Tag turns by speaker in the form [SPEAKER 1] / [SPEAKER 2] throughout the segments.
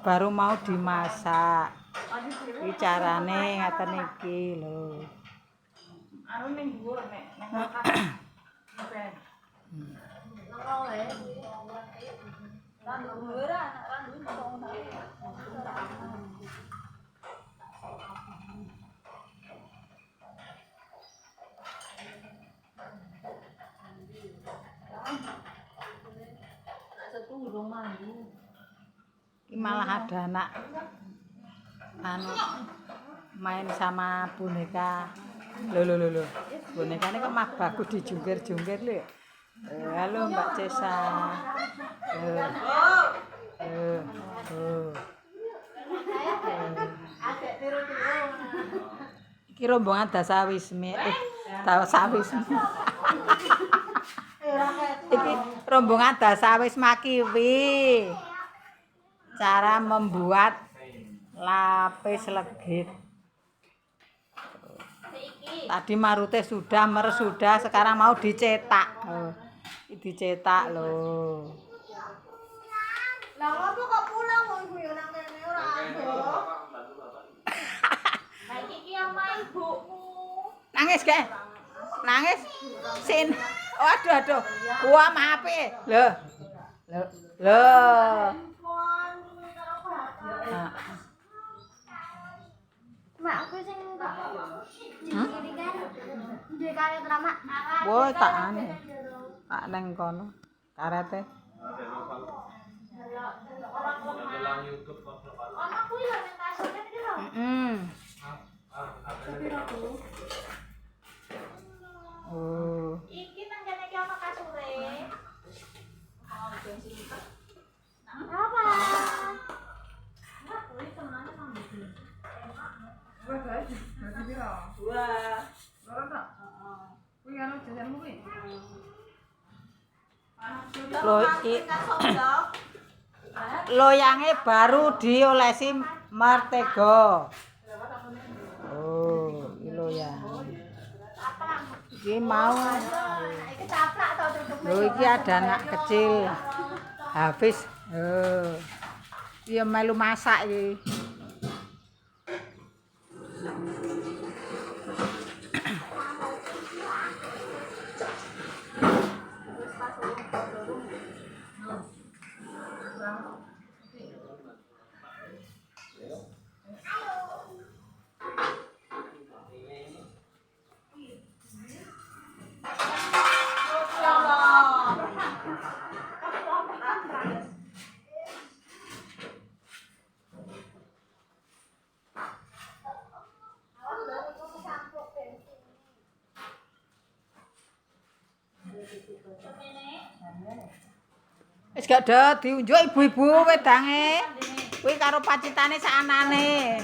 [SPEAKER 1] Baru mau dimasak. Iki carane ngaten iki lho. Anu ning dhuwur nek nang kulkas. Ini malah ada anak anu main sama boneka. Loh. Bonekanya kok mah bagus dijungkir-jungkir lho. Halo Mbak Cesa. Iki rombongan Dasawismi. Dasawismi. Iki rombongan Dasawisma Kiwi. Cara membuat lapis legit. Tadi marute sudah, meres sudah, sekarang mau dicetak. Dicetak loh.
[SPEAKER 2] Lah ngopo kok pulang wong ibu yo nang kene ora ado. Lah iki omah ibumu.
[SPEAKER 1] Nangis, Gek. Nangis. Sin. Oh, aduh. Wah, maaf e. Loh.
[SPEAKER 2] Mak aku sing tak iki kan duwe karet ramak.
[SPEAKER 1] Wah, tak aneh. Tak neng kono. Karete.
[SPEAKER 2] Ana kuwi lho ning kasure iki lho.
[SPEAKER 1] Oh.
[SPEAKER 2] Iki nang kene iki ana kasure. Apa? Kuwi temane nang ndi? Wah, guys, berarti piro? Wah. Loro tak? Heeh. Kuwi anu jajanmu kuwi?
[SPEAKER 1] Loyange baru diolesi Martego. Oh, iki loyang. Iki mau.
[SPEAKER 2] Iki caplak to tutup.
[SPEAKER 1] Lho iki ada anak kecil. Hafiz. Dia melu masak iki. Wis gak do diunjuk ibu-ibu wedange. Kuwi karo pacitane sakanane.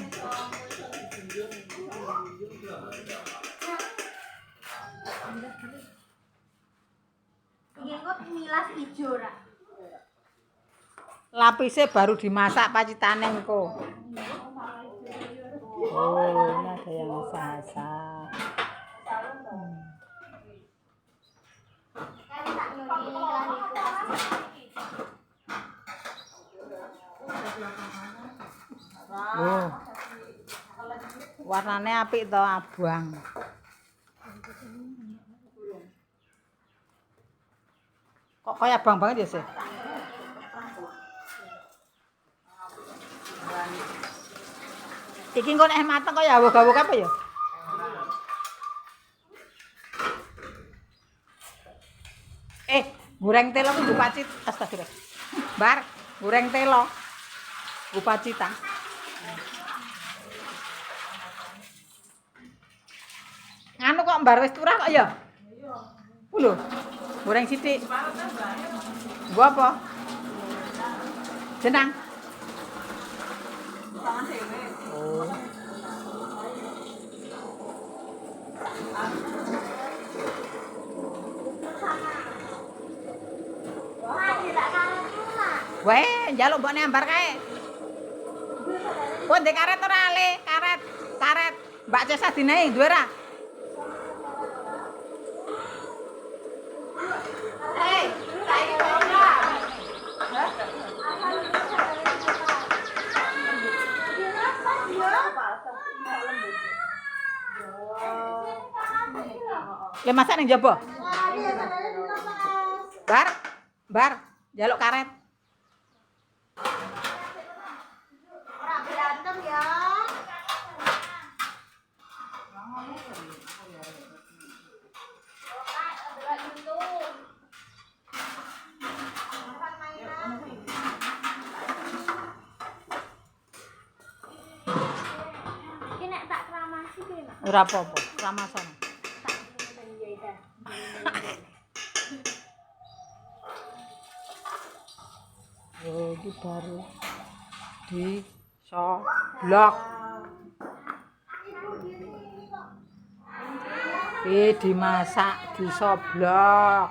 [SPEAKER 2] Iki kok milas ijo ra.
[SPEAKER 1] Lapise baru dimasak pacitane engko. Oh, ini ada yang sasa.
[SPEAKER 2] Kan tak nyuri lan iku.
[SPEAKER 1] Oh. Warnane apik to, abang. Kok kaya abang banget ya sih? Iki engko nek mateng kaya awok-awok apa ya? Goreng telo ku Bupacit. Astagfirullah. Bar, goreng telo. Bupacita. Nganu kok mbar wis turah kok ya? Lho. Goreng sithik. Gua apa? Jenang. Oh. Weh, njaluk mbok nembar kae. Kok ndek karet ora ale? Karet. Mbak Cesa dinehi duwe ra? Le masak ning jaba. Bar, njaluk karet.
[SPEAKER 3] Ora berantem ya. Iki nek tak kramasi ki nek.
[SPEAKER 1] Ora apa-apa, ramasan. Oh, ini baru disoblok. Dimasak, disoblok.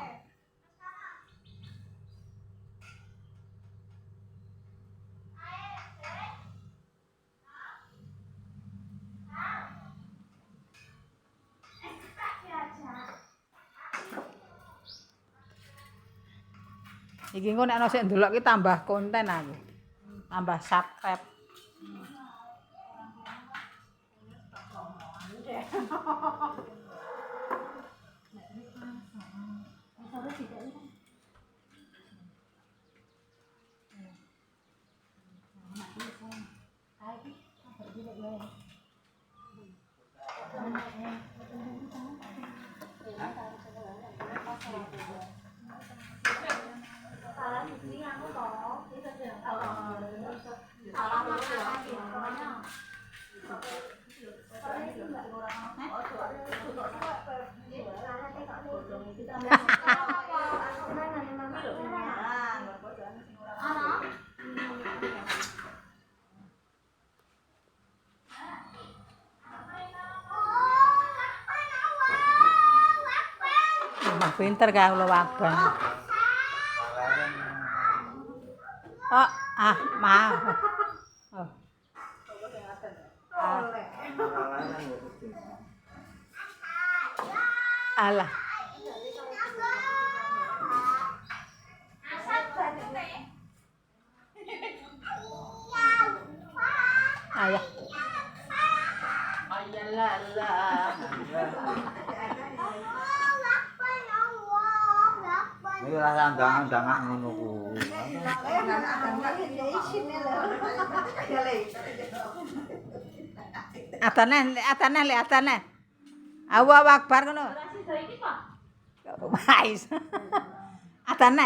[SPEAKER 1] Iki engko nek ana sing ndelok ki tambah konten aku. Tambah subscribe. Mah pinter ka kula wabang. Oh, maaf. Oh. Alah. Ayah.
[SPEAKER 4] Ini lah landangan-landangan ngono kuwi.
[SPEAKER 1] Atane. Allahu Akbar ngono. Mais. Atan.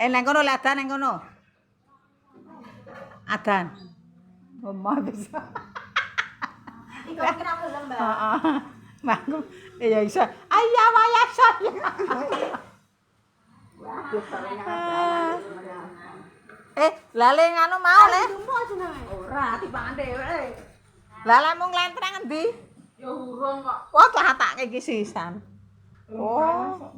[SPEAKER 1] Nang kono lek adan nang kono. Adan. Omah bisa.
[SPEAKER 3] Iku kira gelem, Mbak.
[SPEAKER 1] Heeh. Mangku ya iso. Ayah waya saya. Lale nganu mau le.
[SPEAKER 2] Ora dipangan dhewe.
[SPEAKER 1] Lale mung lentreng endi?
[SPEAKER 2] Ya urung kok.
[SPEAKER 1] Wah, catake iki sisan. Oh.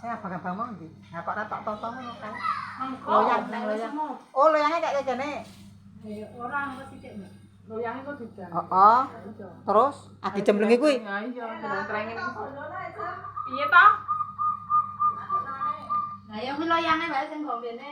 [SPEAKER 1] Saya apa kabar mau ndi? Nah, kok ora tok toto ngono kae. Loyang. Oh, loyange kayak kene.
[SPEAKER 2] Ora kok sithik, Mbak. Loyange kok dijan.
[SPEAKER 1] Heeh. Terus dijemlengi kuwi.
[SPEAKER 2] Ya iya, dilentrenge. Piye to?
[SPEAKER 3] Lah ya loyange wae sing gombene.